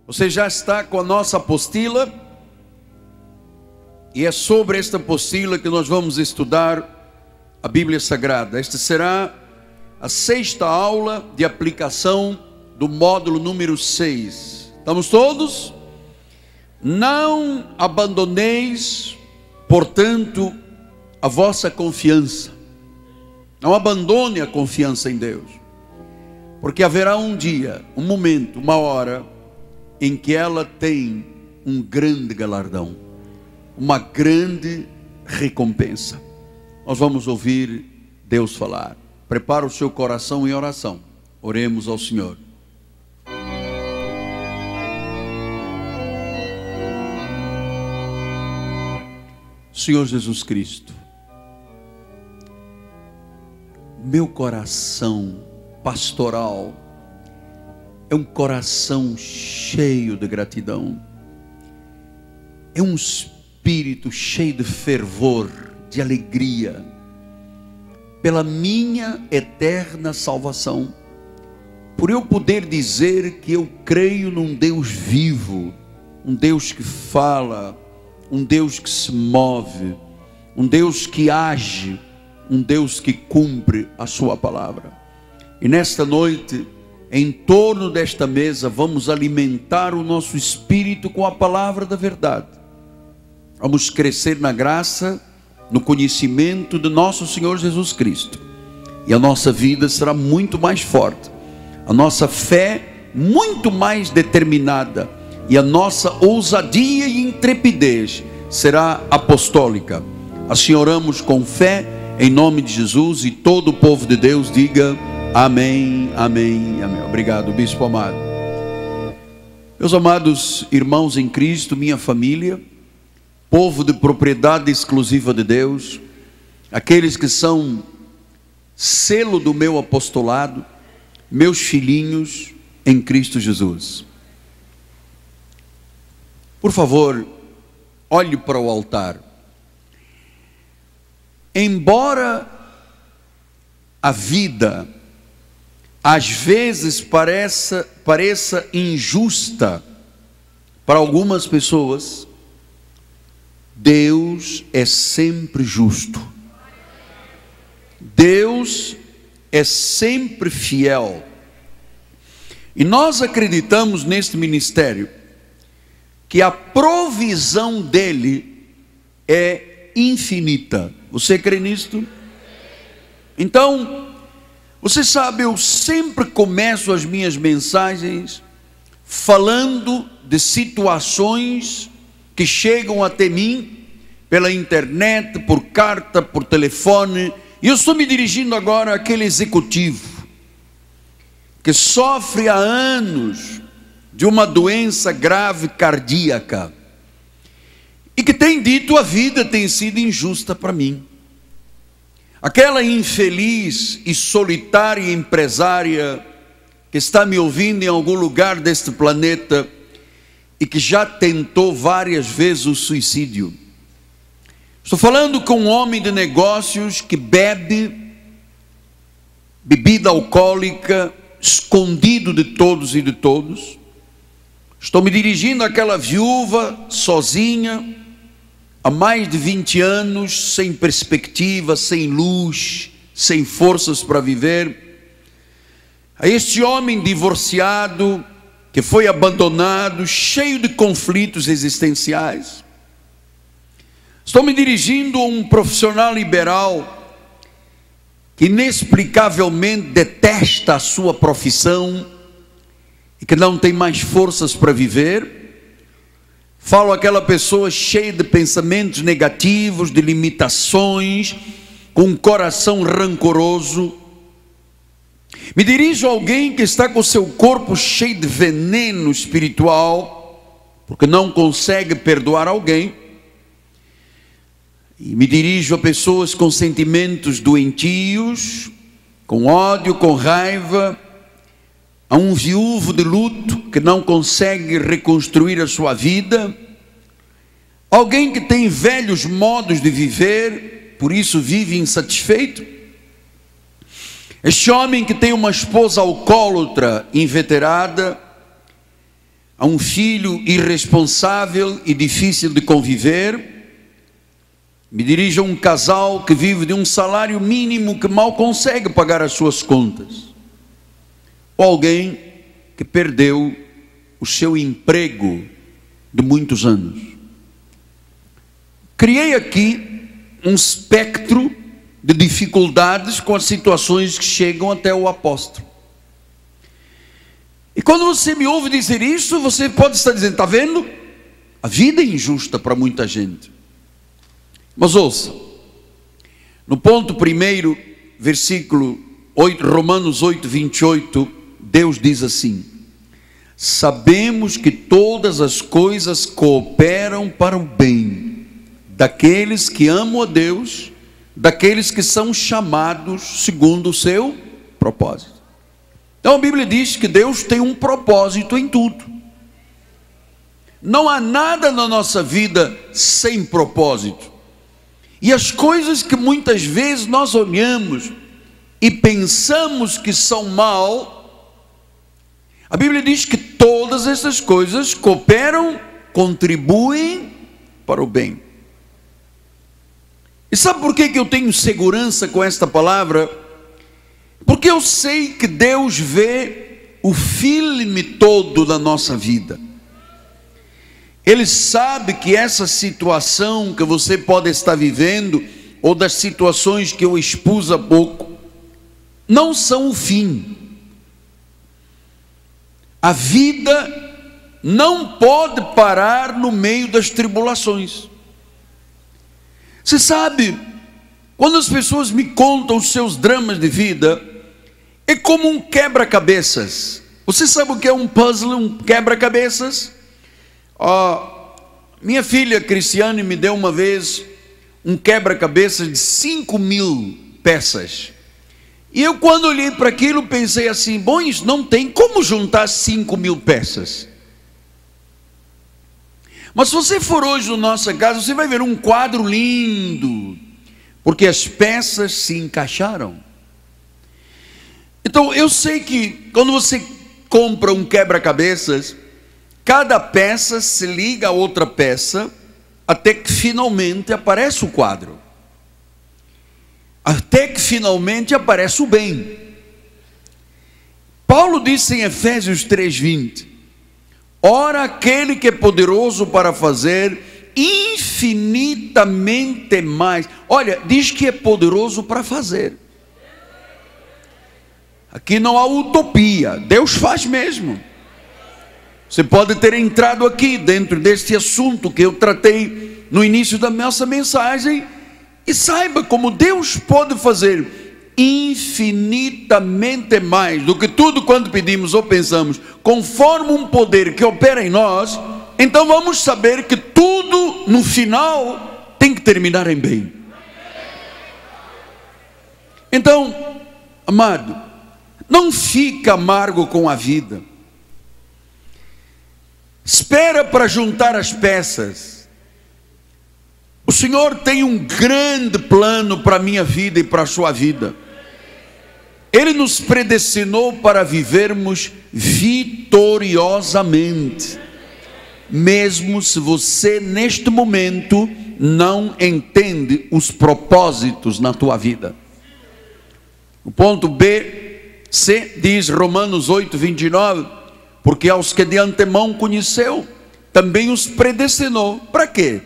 Você já está com a nossa apostila, e é sobre esta apostila que nós vamos estudar a Bíblia Sagrada. Esta será a 6ª aula de aplicação do módulo número 6. Estamos todos? Não abandoneis, portanto, a vossa confiança. Não abandone a confiança em Deus, porque haverá um dia, um momento, uma hora em que ela tem um grande galardão, uma grande recompensa. Nós vamos ouvir Deus falar. Prepara o seu coração em oração. Oremos ao Senhor. Senhor Jesus Cristo, meu coração pastoral é um coração cheio de gratidão, é um espírito cheio de fervor, de alegria, pela minha eterna salvação, por eu poder dizer que eu creio num Deus vivo, um Deus que fala, um Deus que se move, um Deus que age, um Deus que cumpre a sua palavra. E nesta noite, em torno desta mesa, vamos alimentar o nosso espírito com a palavra da verdade. Vamos crescer na graça, no conhecimento de nosso Senhor Jesus Cristo. E a nossa vida será muito mais forte, a nossa fé muito mais determinada, e a nossa ousadia e intrepidez será apostólica. Assim oramos com fé, em nome de Jesus, e todo o povo de Deus diga amém, amém, amém. Obrigado, bispo amado. Meus amados irmãos em Cristo, minha família, povo de propriedade exclusiva de Deus, aqueles que são selo do meu apostolado, meus filhinhos em Cristo Jesus. Por favor, olhe para o altar. Embora a vida às vezes pareça injusta para algumas pessoas, Deus é sempre justo. Deus é sempre fiel. E nós acreditamos neste ministério que a provisão dele é infinita. Você crê nisto? Então, você sabe, eu sempre começo as minhas mensagens falando de situações que chegam até mim pela internet, por carta, por telefone. E eu estou me dirigindo agora àquele executivo que sofre há anos de uma doença grave cardíaca e que tem dito: a vida tem sido injusta para mim. Aquela infeliz e solitária empresária que está me ouvindo em algum lugar deste planeta e que já tentou várias vezes o suicídio. Estou falando com um homem de negócios que bebe bebida alcoólica, escondido de todos e de todos. Estou me dirigindo àquela viúva sozinha, há mais de 20 anos, sem perspectiva, sem luz, sem forças para viver. A este homem divorciado, que foi abandonado, cheio de conflitos existenciais. Estou me dirigindo a um profissional liberal que inexplicavelmente detesta a sua profissão e que não tem mais forças para viver. Falo àquela pessoa cheia de pensamentos negativos, de limitações, com um coração rancoroso. Me dirijo a alguém que está com o seu corpo cheio de veneno espiritual, porque não consegue perdoar alguém. E me dirijo a pessoas com sentimentos doentios, com ódio, com raiva, a um viúvo de luto que não consegue reconstruir a sua vida, alguém que tem velhos modos de viver, por isso vive insatisfeito. Este homem que tem uma esposa alcoólatra, inveterada, a um filho irresponsável e difícil de conviver. Me dirijo a um casal que vive de um salário mínimo que mal consegue pagar as suas contas. Ou alguém que perdeu o seu emprego de muitos anos. Criei aqui um espectro de dificuldades com as situações que chegam até o apóstolo. E quando você me ouve dizer isso, você pode estar dizendo, está vendo? A vida é injusta para muita gente. Mas ouça, no ponto primeiro, versículo 8, Romanos 8, 28, Deus diz assim: sabemos que todas as coisas cooperam para o bem daqueles que amam a Deus, daqueles que são chamados segundo o seu propósito. Então a Bíblia diz que Deus tem um propósito em tudo. Não há nada na nossa vida sem propósito. E as coisas que muitas vezes nós olhamos e pensamos que são mal, a Bíblia diz que todas essas coisas cooperam, contribuem para o bem. E sabe por que eu tenho segurança com esta palavra? Porque eu sei que Deus vê o filme todo da nossa vida. Ele sabe que essa situação que você pode estar vivendo, ou das situações que eu expus há pouco, não são o fim. A vida não pode parar no meio das tribulações. Você sabe, quando as pessoas me contam os seus dramas de vida, é como um quebra-cabeças. Você sabe o que é um puzzle, um quebra-cabeças? Minha filha Cristiane me deu uma vez um quebra-cabeças de 5.000 peças. E eu, quando olhei para aquilo, pensei assim: bom, isso não tem como juntar 5.000 peças. Mas se você for hoje na nossa casa, você vai ver um quadro lindo, porque as peças se encaixaram. Então eu sei que quando você compra um quebra-cabeças, cada peça se liga a outra peça, até que finalmente aparece o quadro. Até que finalmente aparece o bem. Paulo disse em Efésios 3:20: ora, aquele que é poderoso para fazer infinitamente mais. Olha, diz que é poderoso para fazer. Aqui não há utopia, Deus faz mesmo. Você pode ter entrado aqui dentro deste assunto que eu tratei no início da nossa mensagem, e saiba como Deus pode fazer infinitamente mais do que tudo quanto pedimos ou pensamos, conforme um poder que opera em nós. Então vamos saber que tudo no final tem que terminar em bem. Então, amado, não fica amargo com a vida. Espera para juntar as peças. O Senhor tem um grande plano para a minha vida e para a sua vida. Ele nos predestinou para vivermos vitoriosamente, mesmo se você neste momento não entende os propósitos na tua vida. O ponto C diz Romanos 8, 29, porque aos que de antemão conheceu, também os predestinou. Para quê?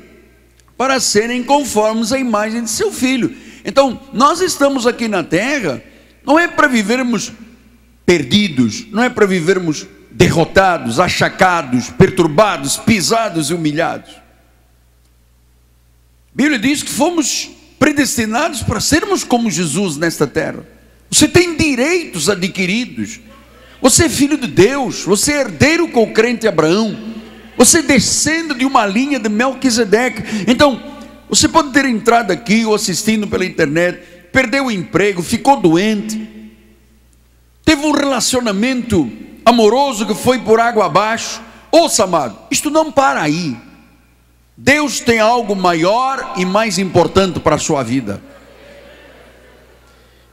Para serem conformes à imagem de seu Filho. Então, nós estamos aqui na terra, não é para vivermos perdidos, não é para vivermos derrotados, achacados, perturbados, pisados e humilhados. A Bíblia diz que fomos predestinados para sermos como Jesus nesta terra. Você tem direitos adquiridos. Você é filho de Deus, você é herdeiro com o crente Abraão, você descende de uma linha de Melquisedeque. Então, você pode ter entrado aqui ou assistindo pela internet, perdeu o emprego, ficou doente, teve um relacionamento amoroso que foi por água abaixo. Ouça, amado, isto não para aí. Deus tem algo maior e mais importante para a sua vida.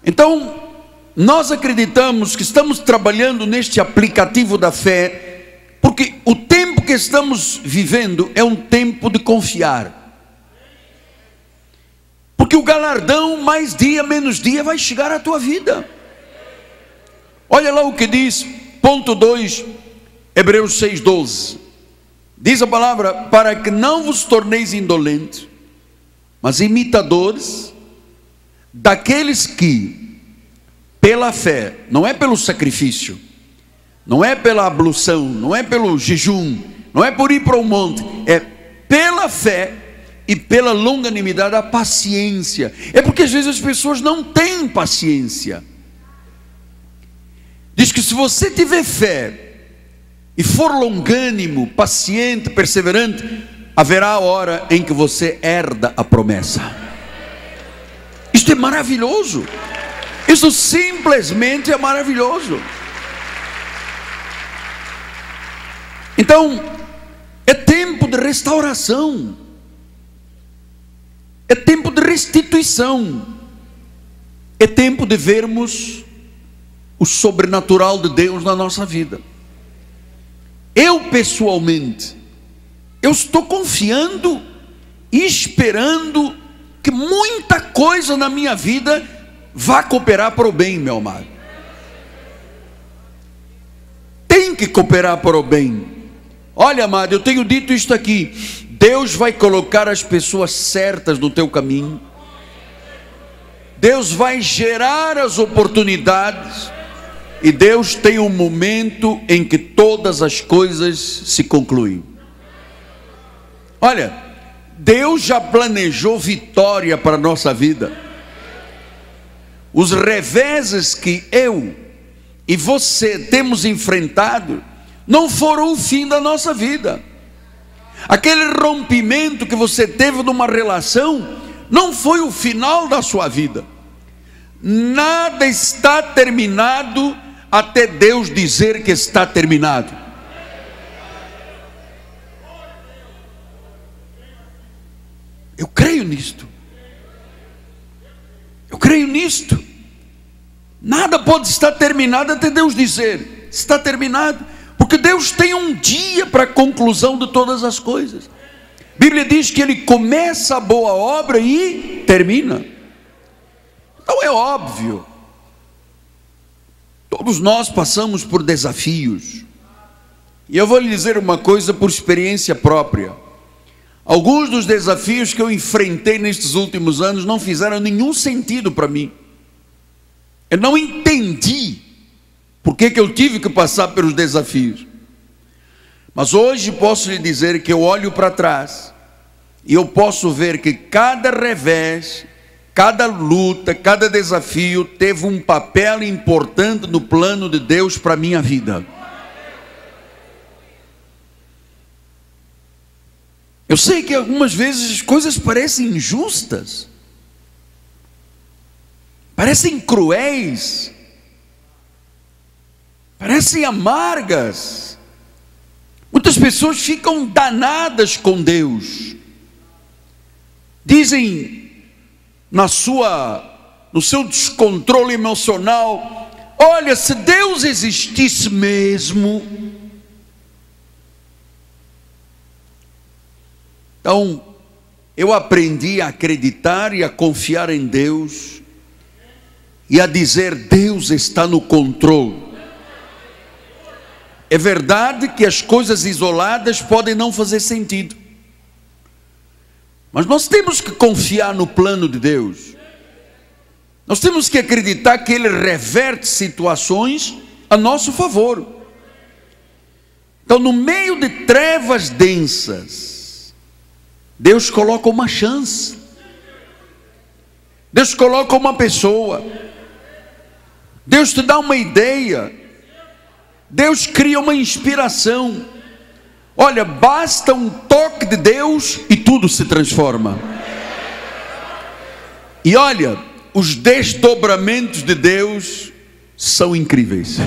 Então, nós acreditamos que estamos trabalhando neste aplicativo da fé, Porque o tempo que estamos vivendo é um tempo de confiar. Porque o galardão, mais dia, menos dia, vai chegar à tua vida. Olha lá o que diz, ponto 2, Hebreus 6,12. Diz a palavra: para que não vos torneis indolentes, mas imitadores daqueles que, pela fé, não é pelo sacrifício, não é pela ablução, não é pelo jejum, não é por ir para o monte, é pela fé e pela longanimidade, a paciência. É porque às vezes as pessoas não têm paciência. Diz que se você tiver fé e for longânimo, paciente, perseverante, haverá a hora em que você herda a promessa. Isto é maravilhoso. Isso simplesmente é maravilhoso. Então, é tempo de restauração, é tempo de restituição, é tempo de vermos o sobrenatural de Deus na nossa vida. Eu pessoalmente, eu estou confiando e esperando que muita coisa na minha vida vá cooperar para o bem, meu amado. Tem que cooperar para o bem. Olha, amado, eu tenho dito isto aqui: Deus vai colocar as pessoas certas no teu caminho. Deus vai gerar as oportunidades. E Deus tem um momento em que todas as coisas se concluem. Olha, Deus já planejou vitória para a nossa vida. Os reveses que eu e você temos enfrentado não foram o fim da nossa vida. Aquele rompimento que você teve numa relação não foi o final da sua vida. Nada está terminado até Deus dizer que está terminado. Eu creio nisto. Eu creio nisto. Nada pode estar terminado até Deus dizer está terminado, porque Deus tem um dia para a conclusão de todas as coisas. A Bíblia diz que Ele começa a boa obra e termina. Então é óbvio, todos nós passamos por desafios, e eu vou lhe dizer uma coisa por experiência própria: alguns dos desafios que eu enfrentei nestes últimos anos não fizeram nenhum sentido para mim. Eu não entendi por que eu tive que passar pelos desafios. Mas hoje posso lhe dizer que eu olho para trás e eu posso ver que cada revés, cada luta, cada desafio teve um papel importante no plano de Deus para a minha vida. Eu sei que algumas vezes as coisas parecem injustas, parecem cruéis, parecem amargas. Muitas pessoas ficam danadas com Deus. Dizem no seu descontrole emocional: olha, se Deus existisse mesmo. Então, eu aprendi a acreditar e a confiar em Deus, e a dizer: Deus está no controle. É verdade que as coisas isoladas podem não fazer sentido, mas nós temos que confiar no plano de Deus. Nós temos que acreditar que Ele reverte situações a nosso favor. Então, no meio de trevas densas, Deus coloca uma chance, Deus coloca uma pessoa, Deus te dá uma ideia, Deus cria uma inspiração. Olha, basta um toque de Deus e tudo se transforma. E olha, os desdobramentos de Deus são incríveis.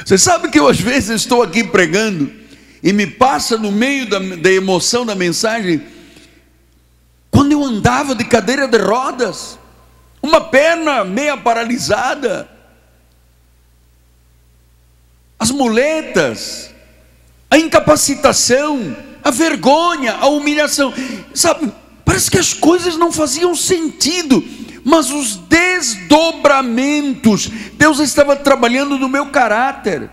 Você sabe que eu às vezes estou aqui pregando e me passa no meio da emoção da mensagem, quando eu andava de cadeira de rodas, uma perna meia paralisada, as muletas, a incapacitação, a vergonha, a humilhação. Sabe, parece que as coisas não faziam sentido, mas os desdobramentos, Deus estava trabalhando no meu caráter,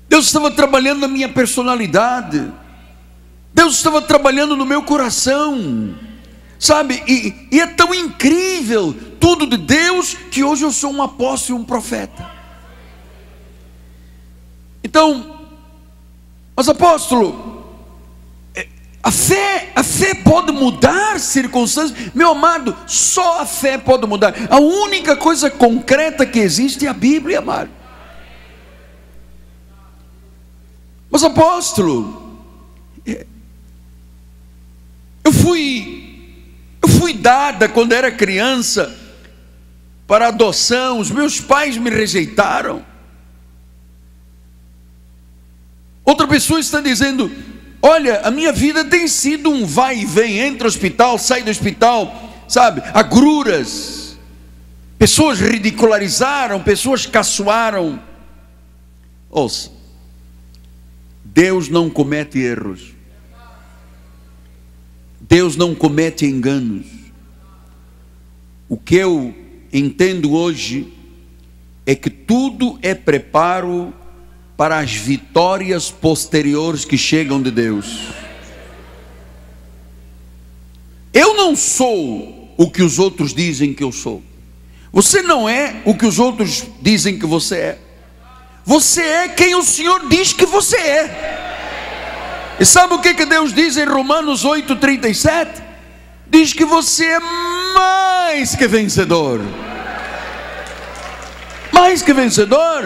Deus estava trabalhando na minha personalidade, Deus estava trabalhando no meu coração, sabe, e é tão incrível tudo de Deus, que hoje eu sou um apóstolo e um profeta. Então, mas apóstolo, a fé pode mudar circunstâncias? Meu amado, só a fé pode mudar. A única coisa concreta que existe é a Bíblia, amado. Mas apóstolo, eu fui dada quando era criança para adoção, os meus pais me rejeitaram. Outra pessoa está dizendo: olha, a minha vida tem sido um vai e vem, entra no hospital, sai do hospital, sabe, agruras, pessoas ridicularizaram, pessoas caçoaram. Ouça, Deus não comete erros, Deus não comete enganos. O que eu entendo hoje é que tudo é preparo para as vitórias posteriores que chegam de Deus. Eu não sou o que os outros dizem que eu sou. Você não é o que os outros dizem que você é. Você é quem o Senhor diz que você é. E sabe o que Deus diz em Romanos 8:37? Diz que você é mais que vencedor. Mais que vencedor.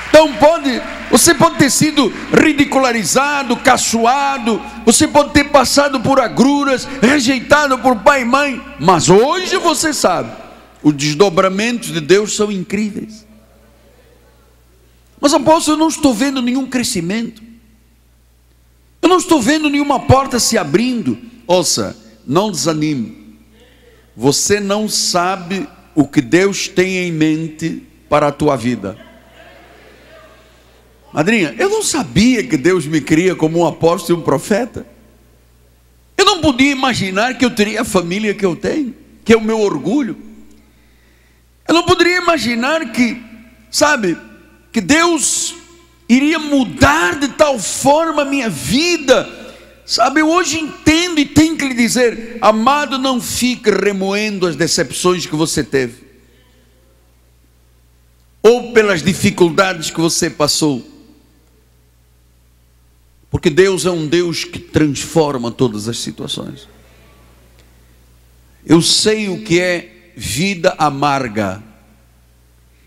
Então você pode ter sido ridicularizado, caçoado, você pode ter passado por agruras, rejeitado por pai e mãe, mas hoje você sabe, os desdobramentos de Deus são incríveis. Mas apóstolo, eu não estou vendo nenhum crescimento, eu não estou vendo nenhuma porta se abrindo. Ouça, não desanime, você não sabe o que Deus tem em mente para a tua vida. Madrinha, eu não sabia que Deus me cria como um apóstolo e um profeta. Eu não podia imaginar que eu teria a família que eu tenho, que é o meu orgulho. Eu não poderia imaginar que, sabe, que Deus iria mudar de tal forma a minha vida. Sabe, eu hoje entendo e tenho que lhe dizer: amado, não fique remoendo as decepções que você teve, ou pelas dificuldades que você passou. Porque Deus é um Deus que transforma todas as situações. Eu sei o que é vida amarga,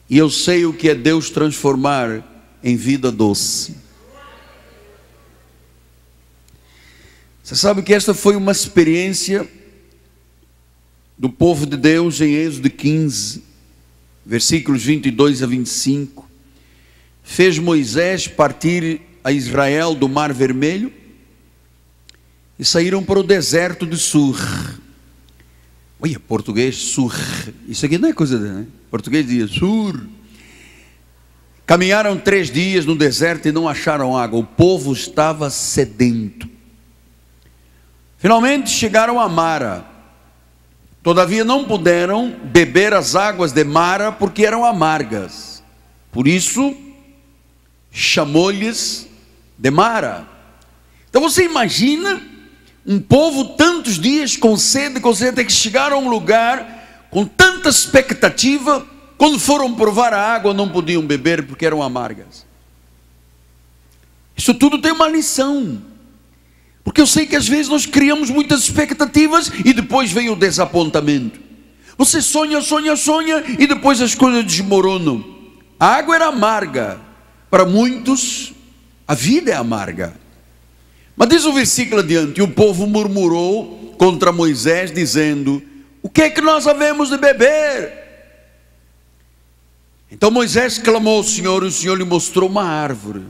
e eu sei o que é Deus transformar em vida doce. Você sabe que esta foi uma experiência do povo de Deus em Êxodo 15, versículos 22 a 25. Fez Moisés partir a Israel do Mar Vermelho e saíram para o deserto de Sur. Olha, português, Sur. Isso aqui não é coisa, né? Português diz Sur. Caminharam 3 dias no deserto e não acharam água. O povo estava sedento. Finalmente chegaram a Mara. Todavia não puderam beber as águas de Mara, porque eram amargas. Por isso chamou-lhes de Mara. Então você imagina um povo tantos dias com sede, até que chegaram a um lugar com tanta expectativa. Quando foram provar a água, não podiam beber porque eram amargas. Isso tudo tem uma lição, porque eu sei que às vezes nós criamos muitas expectativas e depois vem o desapontamento. Você sonha e depois as coisas desmoronam. A água era amarga. Para muitos a vida é amarga. Mas diz o versículo adiante: e o povo murmurou contra Moisés, dizendo: o que é que nós havemos de beber? Então Moisés clamou ao Senhor, e o Senhor lhe mostrou uma árvore.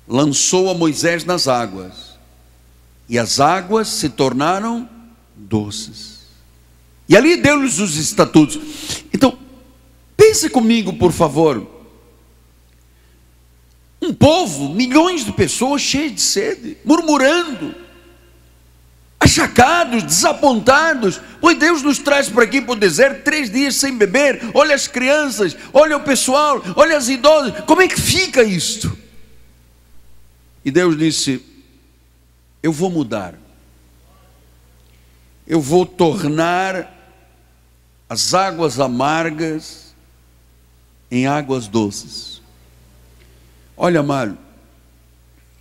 Lançou a Moisés nas águas, e as águas se tornaram doces. E ali deu-lhes os estatutos. Então, Pense comigo, por favor. Um povo, milhões de pessoas cheias de sede, murmurando, achacados, desapontados. Pois Deus nos traz para aqui, para o deserto, 3 dias sem beber. Olha as crianças, olha o pessoal, olha as idosas. Como é que fica isto? E Deus disse: eu vou mudar. Eu vou tornar as águas amargas em águas doces. Olha, amado,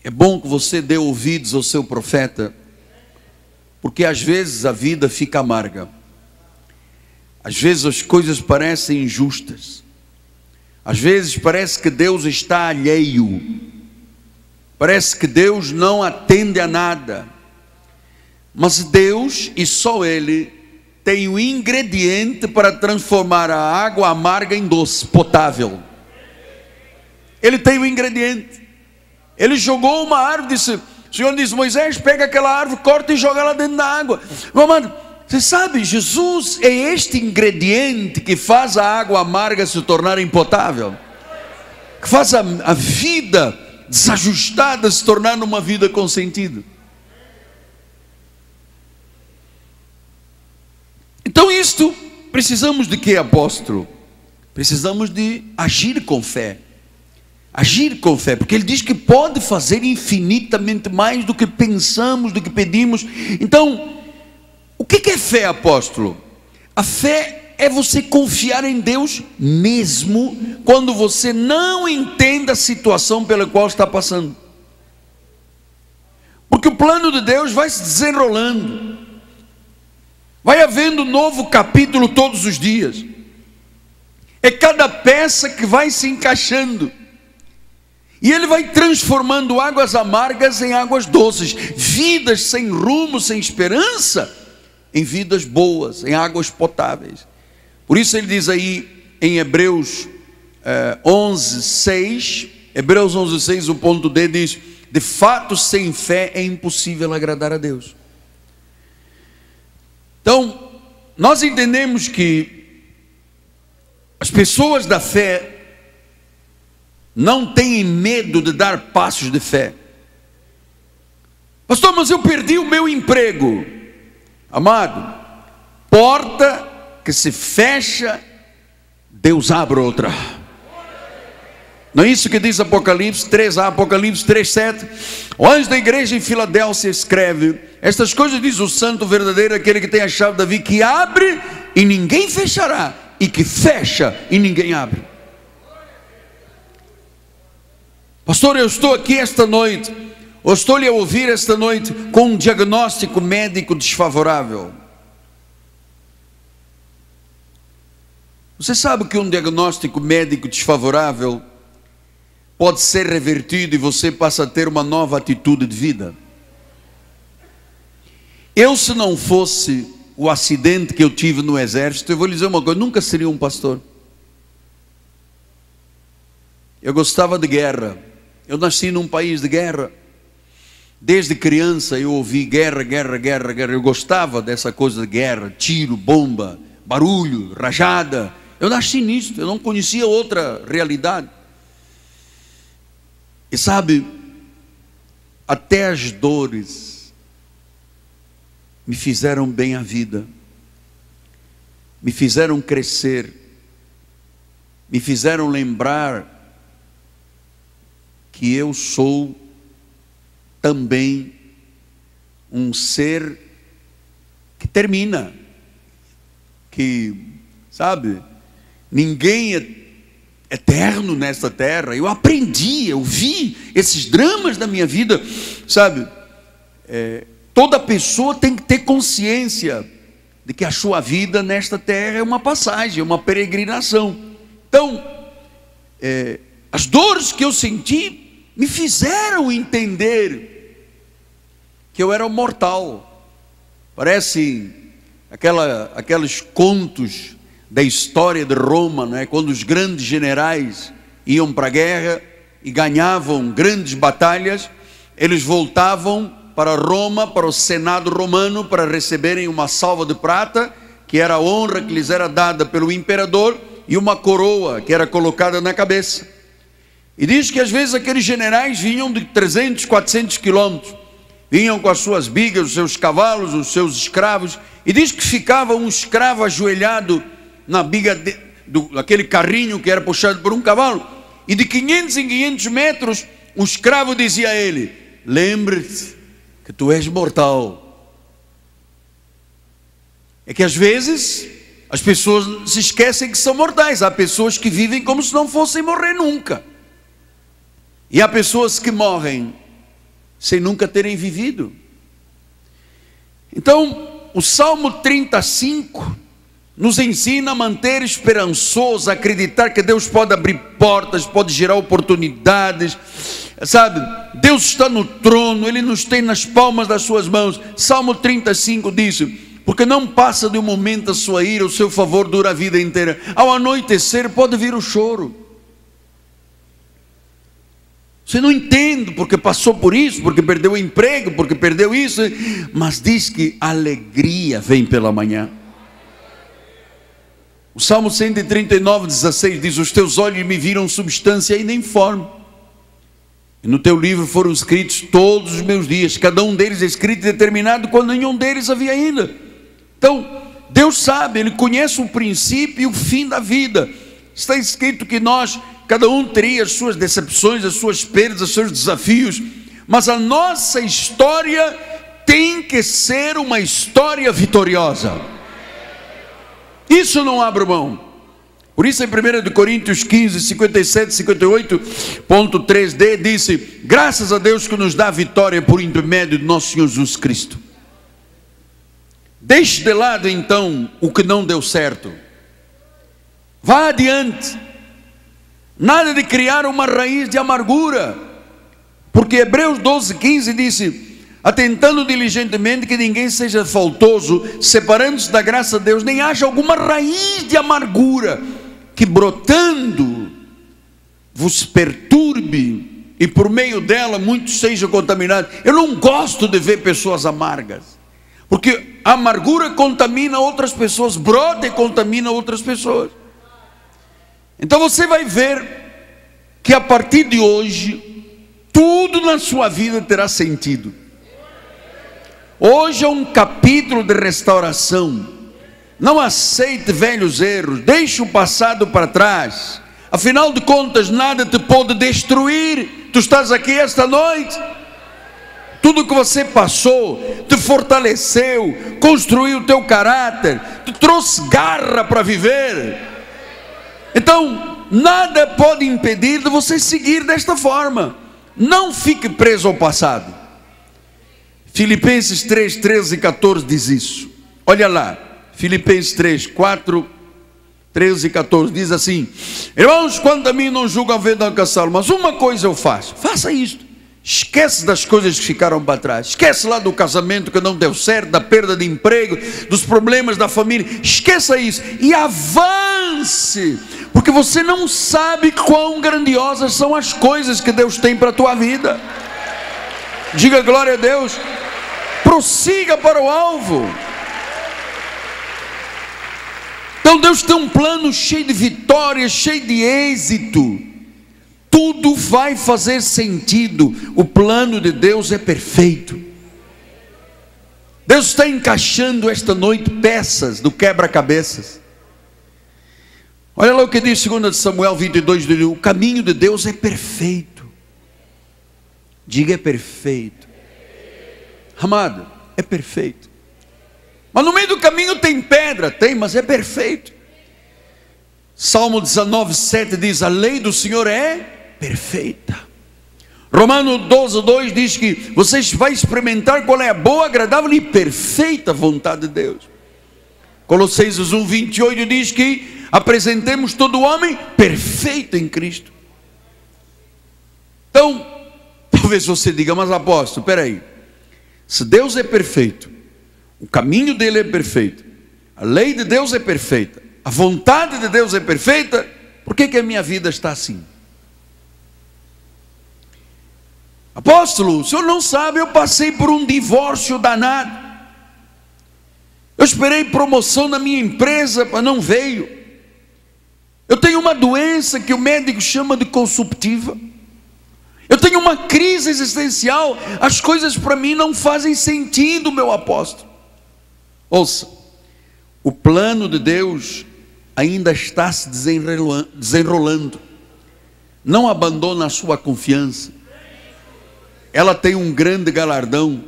é bom que você dê ouvidos ao seu profeta, porque às vezes a vida fica amarga, às vezes as coisas parecem injustas, às vezes parece que Deus está alheio, parece que Deus não atende a nada, mas Deus, e só Ele, tem o ingrediente para transformar a água amarga em doce, potável. Ele tem o ingrediente. Ele jogou uma árvore, disse, o Senhor disse: Moisés, pega aquela árvore, corta e joga ela dentro da água. Meu amado, você sabe, Jesus é este ingrediente que faz a água amarga se tornar impotável, que faz a vida desajustada se tornar uma vida com sentido. Então isto, precisamos de quê, apóstolo? Precisamos de agir com fé. Agir com fé, porque Ele diz que pode fazer infinitamente mais do que pensamos, do que pedimos. Então, o que é fé, apóstolo? A fé é você confiar em Deus mesmo quando você não entende a situação pela qual está passando. Porque o plano de Deus vai se desenrolando, vai havendo um novo capítulo todos os dias. É cada peça que vai se encaixando, e Ele vai transformando águas amargas em águas doces, vidas sem rumo, sem esperança, em vidas boas, em águas potáveis. Por isso Ele diz aí em Hebreus 11:6, Hebreus 11:6, o ponto D diz: de fato, sem fé é impossível agradar a Deus. Então, nós entendemos que as pessoas da fé não têm medo de dar passos de fé. Pastor, mas eu perdi o meu emprego. Amado, porta que se fecha, Deus abre outra. Não é isso que diz Apocalipse 3:1, Apocalipse 3:7? O anjo da igreja em Filadélfia escreve: estas coisas diz o santo verdadeiro, aquele que tem a chave de Davi, que abre e ninguém fechará, e que fecha e ninguém abre. Pastor, eu estou aqui esta noite, ou estou-lhe a ouvir esta noite com um diagnóstico médico desfavorável. Você sabe que um diagnóstico médico desfavorável pode ser revertido e você passa a ter uma nova atitude de vida. Eu, se não fosse o acidente que eu tive no exército, eu vou lhe dizer uma coisa: nunca seria um pastor. Eu gostava de guerra. Eu nasci num país de guerra. Desde criança eu ouvi guerra, guerra, guerra, guerra. Eu gostava dessa coisa de guerra, tiro, bomba, barulho, rajada. Eu nasci nisso, eu não conhecia outra realidade. E sabe, até as dores me fizeram bem a vida, me fizeram crescer, me fizeram lembrar que eu sou também um ser que termina, que, sabe, ninguém é eterno nesta terra. Eu aprendi, eu vi esses dramas da minha vida, sabe, toda pessoa tem que ter consciência de que a sua vida nesta terra é uma passagem, é uma peregrinação. Então, as dores que eu senti me fizeram entender que eu era um mortal. Parece aqueles contos da história de Roma, não é? Quando os grandes generais iam para a guerra e ganhavam grandes batalhas, eles voltavam para Roma, para o Senado romano, para receberem uma salva de prata, que era a honra que lhes era dada pelo imperador, e uma coroa que era colocada na cabeça. E diz que às vezes aqueles generais vinham de 300, 400 quilômetros, vinham com as suas bigas, os seus cavalos, os seus escravos, e diz que ficava um escravo ajoelhado na biga daquele carrinho que era puxado por um cavalo, e de 500 em 500 metros, o escravo dizia a ele: lembre-te que tu és mortal. É que às vezes as pessoas se esquecem que são mortais. Há pessoas que vivem como se não fossem morrer nunca, e há pessoas que morrem sem nunca terem vivido. Então o Salmo 35 nos ensina a manter esperançoso, a acreditar que Deus pode abrir portas, pode gerar oportunidades, sabe? Deus está no trono, Ele nos tem nas palmas das suas mãos. Salmo 35 diz: porque não passa de um momento a sua ira, o seu favor dura a vida inteira. Ao anoitecer pode vir o choro. Você não entende porque passou por isso, porque perdeu o emprego, porque perdeu isso, mas diz que a alegria vem pela manhã. O Salmo 139, 16 diz: os teus olhos me viram substância ainda informe, e no teu livro foram escritos todos os meus dias, cada um deles escrito e determinado quando nenhum deles havia ainda. Então Deus sabe, Ele conhece o princípio e o fim da vida. Está escrito que nós, cada um teria as suas decepções, as suas perdas, os seus desafios, mas a nossa história tem que ser uma história vitoriosa. Isso não abro mão. Por isso em 1 Coríntios 15, 57, 58.3d disse: graças a Deus que nos dá a vitória por intermédio de nosso Senhor Jesus Cristo. Deixe de lado então o que não deu certo, vá adiante. Nada de criar uma raiz de amargura, porque Hebreus 12, 15 disse: atentando diligentemente que ninguém seja faltoso, separando-se da graça de Deus, nem haja alguma raiz de amargura que brotando vos perturbe, e por meio dela muitos sejam contaminados. Eu não gosto de ver pessoas amargas, porque a amargura contamina outras pessoas, brota e contamina outras pessoas. Então você vai ver que a partir de hoje tudo na sua vida terá sentido. Hoje é um capítulo de restauração. Não aceite velhos erros, deixe o passado para trás. Afinal de contas, nada te pode destruir. Tu estás aqui esta noite. Tudo que você passou te fortaleceu, construiu o teu caráter, te trouxe garra para viver. Então, nada pode impedir de você seguir desta forma. Não fique preso ao passado. Filipenses 3, 13 e 14 diz isso. Olha lá, Filipenses 3, 4, 13 e 14 diz assim: irmãos, quanto a mim não julgo haver alcançá-lo, mas uma coisa eu faço. Faça isto. Esquece das coisas que ficaram para trás. Esquece lá do casamento que não deu certo, da perda de emprego, dos problemas da família. Esqueça isso e avance, porque você não sabe quão grandiosas são as coisas que Deus tem para a tua vida. Diga glória a Deus. Prossiga para o alvo. Então Deus tem um plano cheio de vitórias, cheio de êxito. Tudo vai fazer sentido. O plano de Deus é perfeito. Deus está encaixando esta noite peças do quebra-cabeças. Olha lá o que diz 2 Samuel 22, o caminho de Deus é perfeito. Diga: é perfeito. Amado, é perfeito. Mas no meio do caminho tem pedra, tem, mas é perfeito. Salmo 19, 7 diz: a lei do Senhor é perfeita. Romanos 12, 2 diz que você vai experimentar qual é a boa, agradável e perfeita vontade de Deus. Colossenses 1, 28 diz que apresentemos todo homem perfeito em Cristo. Então, talvez você diga: mas apóstolo, espera aí, se Deus é perfeito, o caminho dele é perfeito, a lei de Deus é perfeita, a vontade de Deus é perfeita, por que a minha vida está assim? Apóstolo, o senhor não sabe, eu passei por um divórcio danado. Eu esperei promoção na minha empresa, mas não veio. Eu tenho uma doença que o médico chama de consumptiva. Eu tenho uma crise existencial. As coisas para mim não fazem sentido, meu apóstolo. Ouça, o plano de Deus ainda está se desenrolando. Não abandona a sua confiança. Ela tem um grande galardão.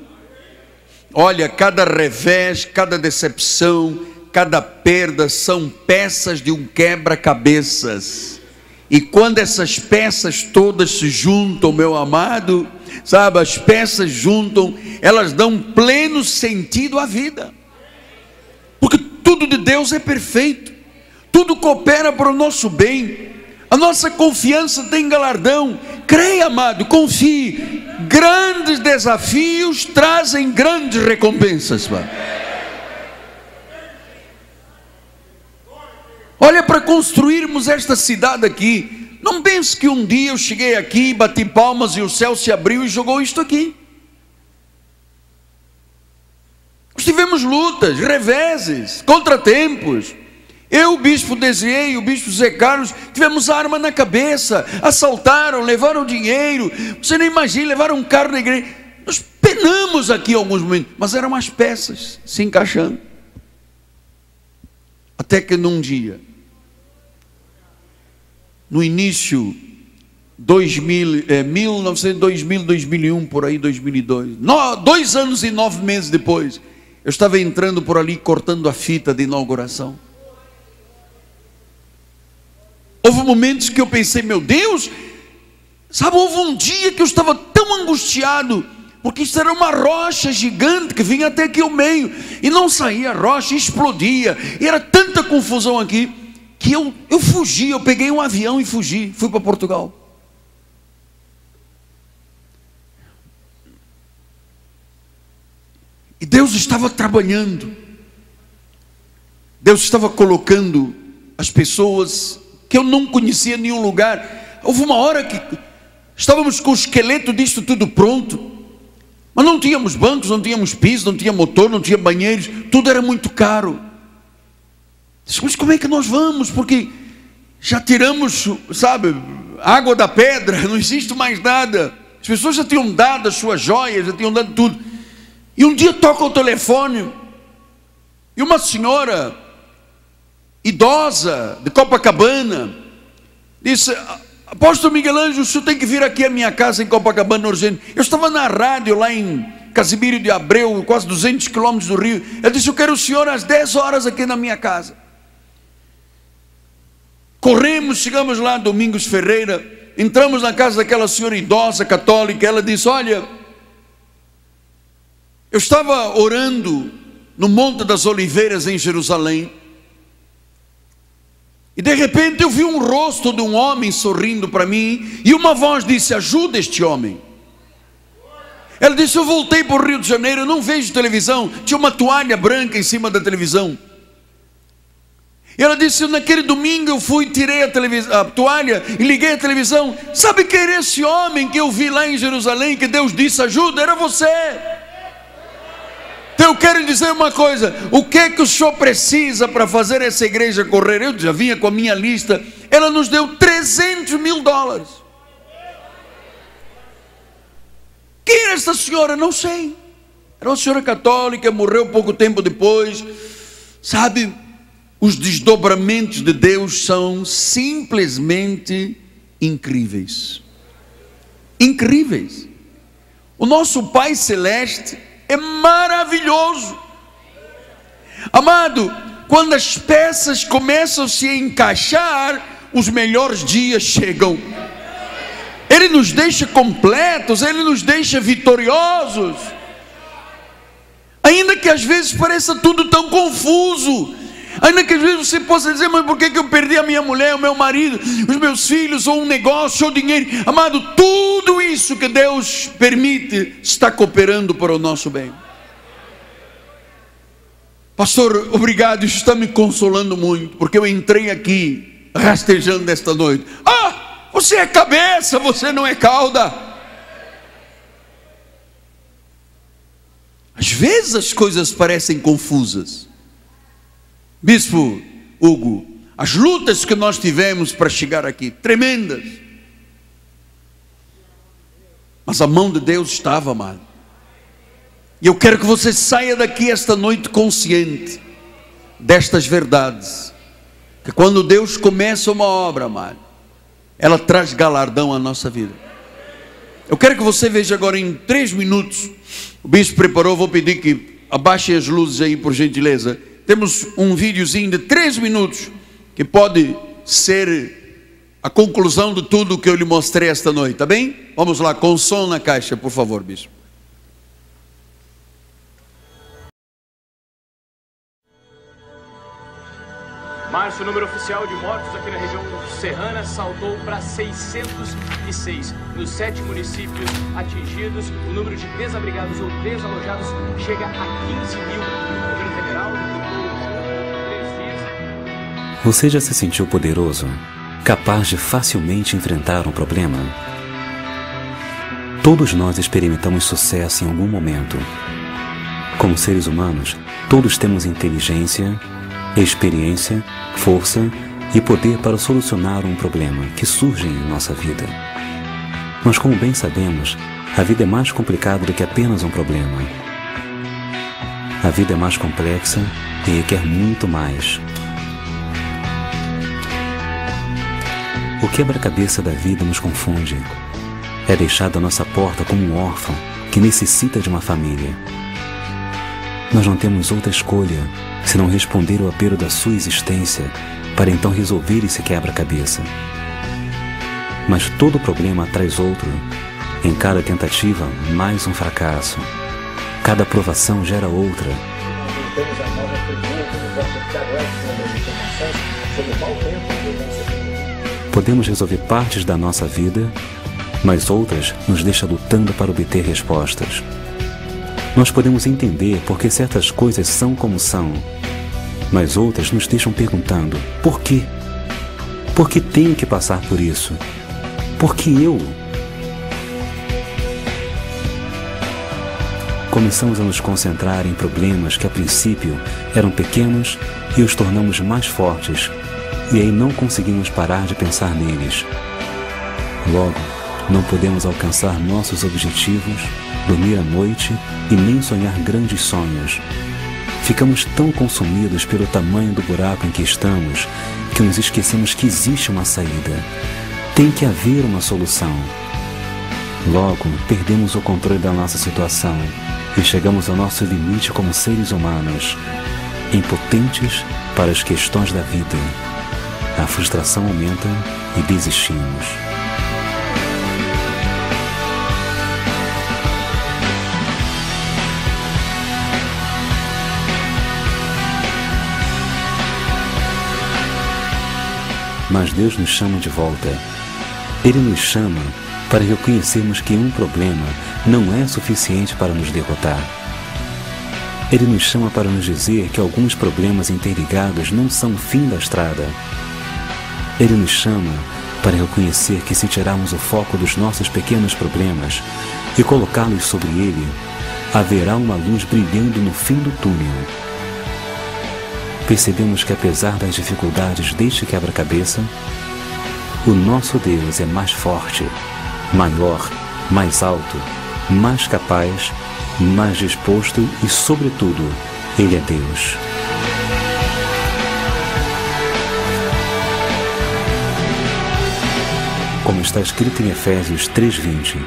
Olha, cada revés, cada decepção, cada perda são peças de um quebra-cabeças. E quando essas peças todas se juntam, meu amado, sabe, as peças juntam, elas dão pleno sentido à vida. Porque tudo de Deus é perfeito, tudo coopera para o nosso bem, a nossa confiança tem galardão. Creia, amado, confie, grandes desafios trazem grandes recompensas, mano. Olha, para construirmos esta cidade aqui, não pense que um dia eu cheguei aqui, bati palmas e o céu se abriu e jogou isto aqui. Nós tivemos lutas, reveses, contratempos. Eu, o bispo Desirei, o bispo Zé Carlos, tivemos arma na cabeça, assaltaram, levaram dinheiro. Você nem imagina, levaram um carro da igreja. Nós penamos aqui em alguns momentos, mas eram as peças se encaixando. Até que num dia, no início, 2001, por aí, 2002, 2 anos e 9 meses depois, eu estava entrando por ali, cortando a fita de inauguração. Houve momentos que eu pensei, meu Deus, sabe, houve um dia que eu estava tão angustiado, porque isso era uma rocha gigante que vinha até aqui ao meio, e não saía a rocha, explodia, e era tanta confusão aqui, que eu fugi, eu peguei um avião e fugi, fui para Portugal. E Deus estava trabalhando, Deus estava colocando as pessoas que eu não conhecia em nenhum lugar. Houve uma hora que estávamos com o esqueleto disso tudo pronto, mas não tínhamos bancos, não tínhamos piso, não tinha motor, não tinha banheiros, tudo era muito caro. Mas como é que nós vamos? Porque já tiramos, sabe, água da pedra, não existe mais nada. As pessoas já tinham dado as suas joias, já tinham dado tudo. E um dia toca o telefone, e uma senhora idosa de Copacabana disse: apóstolo Miguel Ângelo, o senhor tem que vir aqui à minha casa em Copacabana urgente. Eu estava na rádio lá em Casimiro de Abreu, quase 200 quilômetros do Rio. Ela disse: eu quero o senhor às 10 horas aqui na minha casa. Corremos, chegamos lá, Domingos Ferreira, entramos na casa daquela senhora idosa católica. Ela disse: olha, eu estava orando no Monte das Oliveiras em Jerusalém, e de repente eu vi um rosto de um homem sorrindo para mim, e uma voz disse: ajuda este homem. Ela disse: eu voltei para o Rio de Janeiro, eu não vejo televisão, tinha uma toalha branca em cima da televisão. E ela disse: naquele domingo eu fui, tirei a toalha e liguei a televisão. Sabe quem era esse homem que eu vi lá em Jerusalém, que Deus disse ajuda? Era você. Então eu quero dizer uma coisa: o que é que o senhor precisa para fazer essa igreja correr? Eu já vinha com a minha lista. Ela nos deu $300 mil. Quem era essa senhora? Não sei. Era uma senhora católica, morreu pouco tempo depois. Sabe, os desdobramentos de Deus são simplesmente incríveis. Incríveis. O nosso Pai Celeste é maravilhoso. Amado, quando as peças começam a se encaixar, os melhores dias chegam. Ele nos deixa completos, Ele nos deixa vitoriosos. Ainda que às vezes pareça tudo tão confuso, ainda que às vezes você possa dizer: mas por que eu perdi a minha mulher, o meu marido, os meus filhos, ou um negócio, ou dinheiro? Amado, tudo isso que Deus permite está cooperando para o nosso bem. Pastor, obrigado, isso está me consolando muito, porque eu entrei aqui rastejando esta noite. Você é cabeça, você não é cauda. Às vezes as coisas parecem confusas. Bispo Hugo, as lutas que nós tivemos para chegar aqui, tremendas. Mas a mão de Deus estava, amado. E eu quero que você saia daqui esta noite consciente destas verdades. Que quando Deus começa uma obra, amado, ela traz galardão à nossa vida. Eu quero que você veja agora em 3 minutos. O bispo preparou, vou pedir que abaixe as luzes aí, por gentileza. Temos um videozinho de 3 minutos, que pode ser a conclusão de tudo que eu lhe mostrei esta noite, tá bem? Vamos lá, com som na caixa, por favor, bispo. Março, o número oficial de mortos aqui na região serrana saltou para 606. Nos 7 municípios atingidos, o número de desabrigados ou desalojados chega a 15 mil. O governo federal decretou 3 dias. Você já se sentiu poderoso, capaz de facilmente enfrentar um problema? Todos nós experimentamos sucesso em algum momento. Como seres humanos, todos temos inteligência, experiência, força e poder para solucionar um problema que surge em nossa vida. Mas como bem sabemos, a vida é mais complicada do que apenas um problema. A vida é mais complexa e requer muito mais. O quebra-cabeça da vida nos confunde. É deixado à nossa porta como um órfão que necessita de uma família. Nós não temos outra escolha senão responder ao apelo da sua existência para então resolver esse quebra-cabeça. Mas todo problema traz outro. Em cada tentativa, mais um fracasso. Cada aprovação gera outra. Podemos resolver partes da nossa vida, mas outras nos deixam lutando para obter respostas. Nós podemos entender por que certas coisas são como são, mas outras nos deixam perguntando: por quê? Por que tenho que passar por isso? Por que eu? Começamos a nos concentrar em problemas que a princípio eram pequenos e os tornamos mais fortes, e aí não conseguimos parar de pensar neles. Logo, não podemos alcançar nossos objetivos, dormir à noite e nem sonhar grandes sonhos. Ficamos tão consumidos pelo tamanho do buraco em que estamos que nos esquecemos que existe uma saída. Tem que haver uma solução. Logo, perdemos o controle da nossa situação e chegamos ao nosso limite como seres humanos, impotentes para as questões da vida. A frustração aumenta e desistimos. Mas Deus nos chama de volta. Ele nos chama para reconhecermos que um problema não é suficiente para nos derrotar. Ele nos chama para nos dizer que alguns problemas interligados não são o fim da estrada. Ele nos chama para reconhecer que se tirarmos o foco dos nossos pequenos problemas e colocá-los sobre ele, haverá uma luz brilhando no fim do túnel. Percebemos que apesar das dificuldades deste quebra-cabeça, o nosso Deus é mais forte, maior, mais alto, mais capaz, mais disposto e, sobretudo, Ele é Deus. Como está escrito em Efésios 3:20,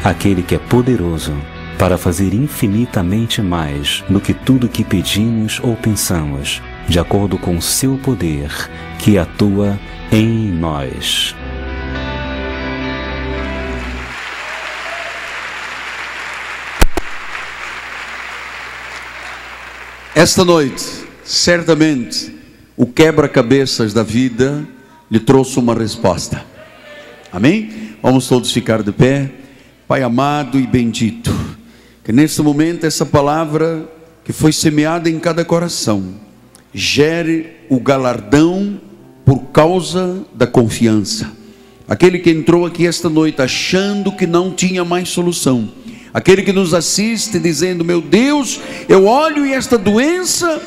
aquele que é poderoso para fazer infinitamente mais do que tudo que pedimos ou pensamos, de acordo com o seu poder que atua em nós. Esta noite, certamente, o quebra-cabeças da vida lhe trouxe uma resposta. Amém? Vamos todos ficar de pé. Pai amado e bendito, que neste momento essa palavra que foi semeada em cada coração gere o galardão por causa da confiança. Aquele que entrou aqui esta noite achando que não tinha mais solução, aquele que nos assiste dizendo: meu Deus, eu olho e esta doença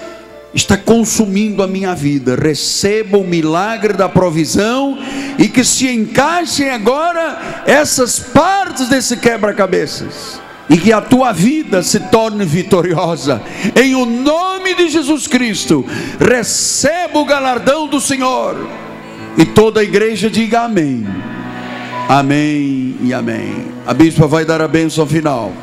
está consumindo a minha vida. Receba o milagre da provisão e que se encaixem agora essas partes desse quebra-cabeças e que a tua vida se torne vitoriosa. Em o nome de Jesus Cristo, receba o galardão do Senhor. E toda a igreja diga amém. Amém e amém. A bispa vai dar a bênção final.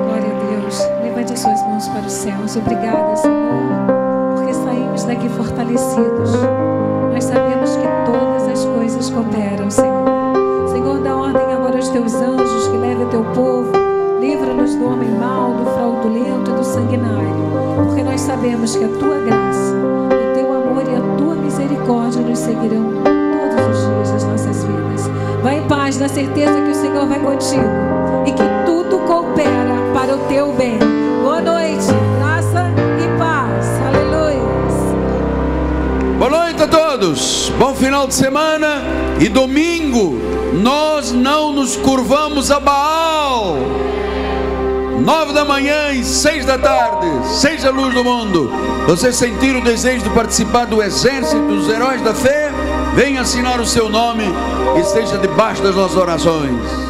Glória a Deus. Levante as suas mãos para os céus. Obrigada, Senhor, porque saímos daqui fortalecidos. Nós sabemos que todas as coisas cooperam, Senhor. Senhor, dá ordem agora aos teus anjos que levem o teu povo. Livra-nos do homem mau, do fraudulento e do sanguinário. Porque nós sabemos que a tua graça, o teu amor e a tua misericórdia nos seguirão todos os dias das nossas vidas. Vai em paz, na certeza que o Senhor vai contigo e que tudo coopera para o teu bem. Boa noite, graça e paz. Aleluia. Boa noite a todos. Bom final de semana. E domingo nós não nos curvamos a Baal. 9 da manhã e 6 da tarde, seja a luz do mundo. Você sentir o desejo de participar do exército dos heróis da fé? Venha assinar o seu nome e esteja debaixo das nossas orações.